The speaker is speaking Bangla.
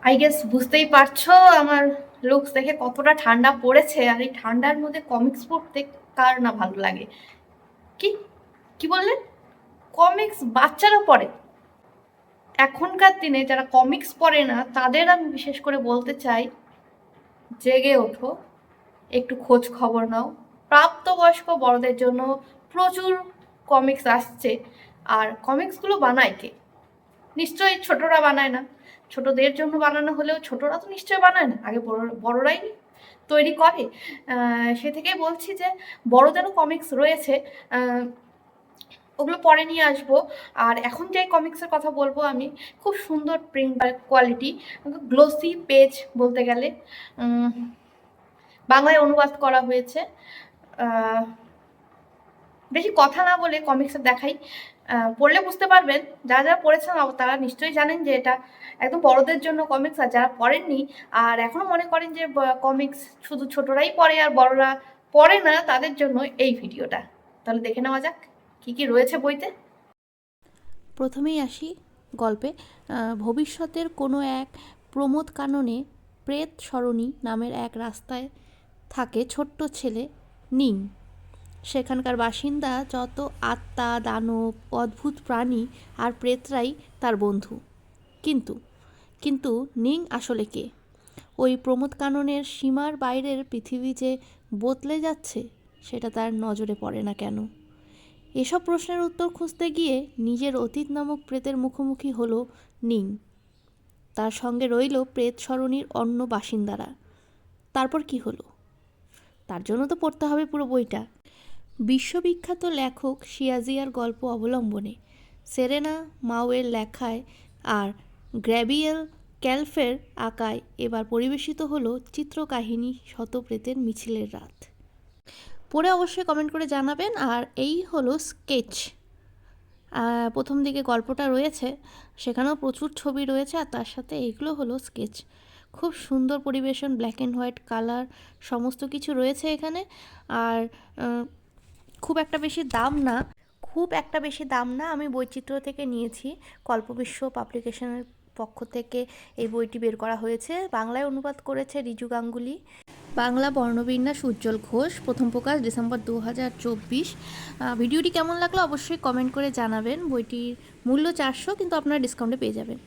আই গেস বুঝতেই পারছো আমার লুকস দেখে কতটা ঠান্ডা পড়েছে। আর এই ঠান্ডার মধ্যে কমিক্স পড়তে কার না ভালো লাগে? কি কি বললেন? কমিক্স বাচ্চারা পড়ে? এখনকার দিনে যারা কমিক্স পড়ে না তাদের আমি বিশেষ করে বলতে চাই, জেগে ওঠো, একটু খোঁজ খবর নাও। প্রাপ্তবয়স্ক বড়দের জন্য প্রচুর কমিক্স আসছে। আর কমিক্সগুলো বানায় কে? নিশ্চয়ই ছোটরা বানায় না। ছোটদের জন্য বানানো হলেও ছোটরা তো নিশ্চয়ই বানায় না, আগে বড়রাই তৈরি করে। সে থেকেই বলছি যে বড়দেরও কমিক্স রয়েছে, ওগুলো পরে নিয়ে আসবো। আর এখন যে কমিক্সের কথা বলবো আমি, খুব সুন্দর প্রিন্ট বা কোয়ালিটি, গ্লোসি পেজ বলতে গেলে, বাংলায় অনুবাদ করা হয়েছে। বেশি কথা না বলে কমিক্সে দেখাই, পড়লে বুঝতে পারবেন। যারা যারা পড়েছেন তারা নিশ্চয়ই জানেন যে এটা একদম বড়দের জন্য কমিক্স। আর যারা পড়েননি আর এখনও মনে করেন যে কমিক্স শুধু ছোটরাই পড়ে আর বড়রা পড়ে না, তাদের জন্য এই ভিডিওটা। তাহলে দেখে নেওয়া যাক কী কী রয়েছে বইতে। প্রথমেই আসি গল্পে। ভবিষ্যতের কোনো এক প্রমোদ কাননে প্রেত সরণী নামের এক রাস্তায় থাকে ছোট্ট ছেলে নিং। সেখানকার বাসিন্দা যত আত্মা, দানব, অদ্ভুত প্রাণী আর প্রেতরাই তার বন্ধু। কিন্তু কিন্তু নিং আসলে কে? ওই প্রমোদ কাননের সীমার বাইরের পৃথিবী যে বদলে যাচ্ছে, সেটা তার নজরে পড়ে না কেন? এসব প্রশ্নের উত্তর খুঁজতে গিয়ে নিজের অতীত নামক প্রেতের মুখোমুখি হলো নিং। তার সঙ্গে রইল প্রেত সরণির অন্য বাসিন্দারা। তারপর কি হলো? তার জন্য তো পড়তে হবে পুরো বইটা। বিশ্ববিখ্যাত লেখক শিয়াজিয়ার গল্প অবলম্বনে সেরেনা মাউয়ের লেখায় আর গ্র্যাবিয়েল ক্যালফের আঁকায় এবার পরিবেশিত হলো চিত্রকাহিনী শতপ্রেতের মিছিলের রাত। পড়ে অবশ্যই কমেন্ট করে জানাবেন। আর এই হলো স্কেচ। প্রথম দিকে গল্পটা রয়েছে, সেখানেও প্রচুর ছবি রয়েছে, আর তার সাথে এইগুলো হলো স্কেচ। খুব সুন্দর পরিবেশন, ব্ল্যাক অ্যান্ড হোয়াইট কালার সমস্ত কিছু রয়েছে এখানে। আর খুব একটা বেশি দাম না। আমি বৈচিত্র্য থেকে নিয়েছি, কল্পবিশ্ব পাবলিকেশনের পক্ষ থেকে এই বইটি বের করা হয়েছে। বাংলায় অনুবাদ করেছে রিজু গাঙ্গুলি। বাংলা বর্ণবিন্যাস উজ্জ্বল ঘোষ। প্রথম প্রকাশ ডিসেম্বর 2024। ভিডিওটি কেমন লাগলো অবশ্যই কমেন্ট করে জানাবেন। বইটির মূল্য 400, কিন্তু আপনারা ডিসকাউন্টে পেয়ে যাবেন।